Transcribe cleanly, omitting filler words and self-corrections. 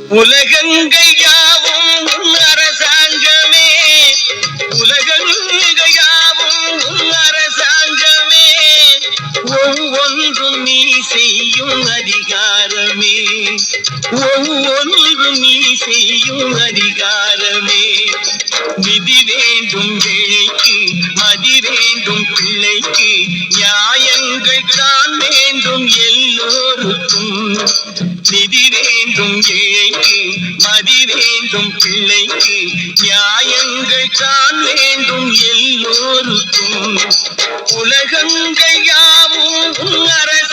உலகங்கையாவும் அரசாங்கமே, உலகங்கையாவும் அரசாங்கமே, ஒவ்வொன்றும் நீ செய்யும் அதிகாரமே, ஒவ்வொன்றும் நீ செய்யும் அதிகாரமே. நிதி வேண்டும் ஏழைக்கு, மதி வேண்டும் பிள்ளைக்கு, நியாயங்கள் தான் வேண்டும் எல்லோருக்கும். நிதி வேண்டும் ஏழைக்கு, மதி வேண்டும் பிள்ளைக்கு, நியாயங்கள் தான் வேண்டும் எல்லோருக்கும். உலகங்கள் யாவும் அரசு